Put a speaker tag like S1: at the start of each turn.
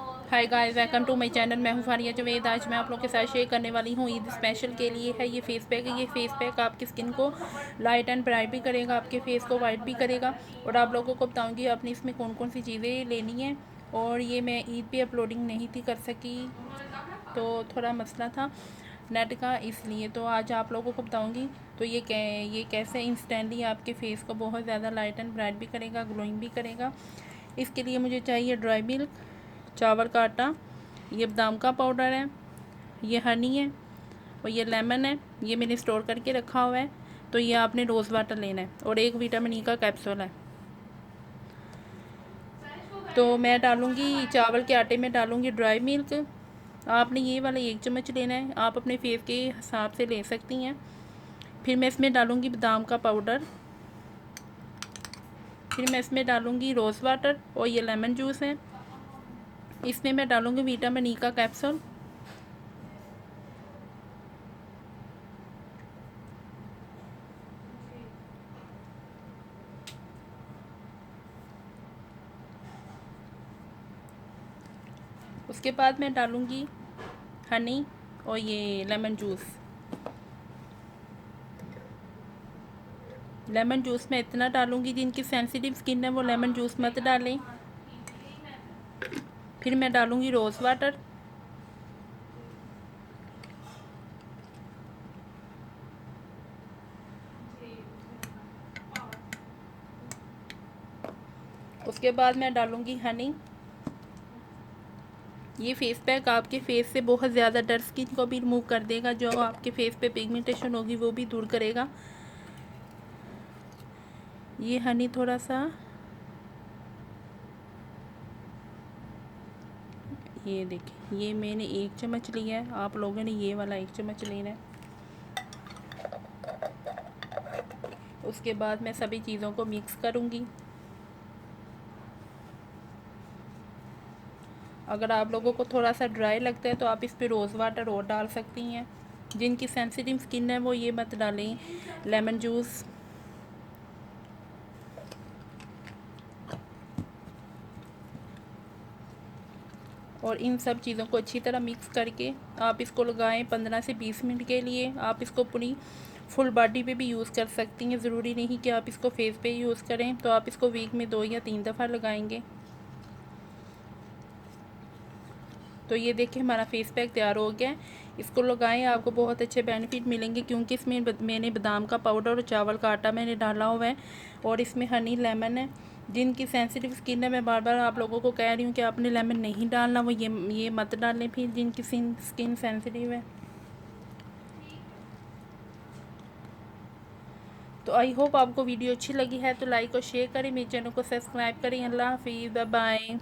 S1: Hi guys, welcome to my channel. मैं हूं फारिया जवेद। आज मैं आप लोगों के साथ शेयर करने वाली हूं ईद स्पेशल के लिए है ये फेस पैक है। ये फेस पैक आपकी स्किन को लाइट एंड ब्राइट भी करेगा, आपके फेस को वाइट भी करेगा। और आप लोगों को बताऊंगी आपने इसमें कौन कौन सी चीज़ें लेनी है। और ये मैं ईद पे अपलोडिंग नहीं थी कर सकी, तो थोड़ा मसला था नेट का, इसलिए तो आज आप लोगों को बताऊंगी। तो ये कैसे इंस्टेंटली आपके फेस को बहुत ज़्यादा लाइट एंड ब्राइट भी करेगा, ग्लोइंग भी करेगा। इसके लिए मुझे चाहिए ड्राई मिल्क, चावल का आटा, ये बादाम का पाउडर है, ये हनी है और ये लेमन है। ये मैंने स्टोर करके रखा हुआ है। तो ये आपने रोज़ वाटर लेना है और एक विटामिन ई का कैप्सूल है। तो मैं डालूँगी चावल के आटे में डालूँगी ड्राई मिल्क। आपने ये वाला 1 चम्मच लेना है, आप अपने फेस के हिसाब से ले सकती हैं। फिर मैं इसमें डालूँगी बादाम का पाउडर, फिर मैं इसमें डालूँगी रोज़ वाटर और ये लेमन जूस है। इसमें मैं डालूँगी विटामिन ई का कैप्सूल। उसके बाद मैं डालूँगी हनी और ये लेमन जूस। लेमन जूस में इतना डालूँगी, जिनकी सेंसिटिव स्किन है वो लेमन जूस मत डालें। फिर मैं डालूँगी रोज़ वाटर। उसके बाद मैं डालूँगी हनी। ये फेस पैक आपके फेस से बहुत ज़्यादा डर स्किन को भी रिमूव कर देगा, जो आपके फेस पे पिगमेंटेशन होगी वो भी दूर करेगा। ये हनी थोड़ा सा, ये देखिए, ये मैंने 1 चम्मच लिया है, आप लोगों ने ये वाला 1 चम्मच लेना है। उसके बाद मैं सभी चीज़ों को मिक्स करूँगी। अगर आप लोगों को थोड़ा सा ड्राई लगता है तो आप इस पर रोज़ वाटर और डाल सकती हैं। जिनकी सेंसिटिव स्किन है वो ये मत डालें लेमन जूस। और इन सब चीज़ों को अच्छी तरह मिक्स करके आप इसको लगाएं 15 से 20 मिनट के लिए। आप इसको पूरी फुल बॉडी पे भी यूज़ कर सकती हैं, ज़रूरी नहीं कि आप इसको फेस पे यूज़ करें। तो आप इसको वीक में 2 या 3 दफ़ा लगाएंगे। तो ये देखिए हमारा फेस पैक तैयार हो गया है। इसको लगाएं, आपको बहुत अच्छे बेनिफिट मिलेंगे, क्योंकि इसमें मैंने बादाम का पाउडर और चावल का आटा मैंने डाला हुआ है और इसमें हनी लेमन है। जिनकी सेंसिटिव स्किन है, मैं बार बार आप लोगों को कह रही हूँ कि आपने लेमन नहीं डालना, वो ये मत डालें फिर, जिनकी स्किन सेंसिटिव है। तो आई होप आपको वीडियो अच्छी लगी है, तो लाइक और शेयर करें, मेरे चैनल को सब्सक्राइब करें। अल्लाह हाफिज़, बाय बाय।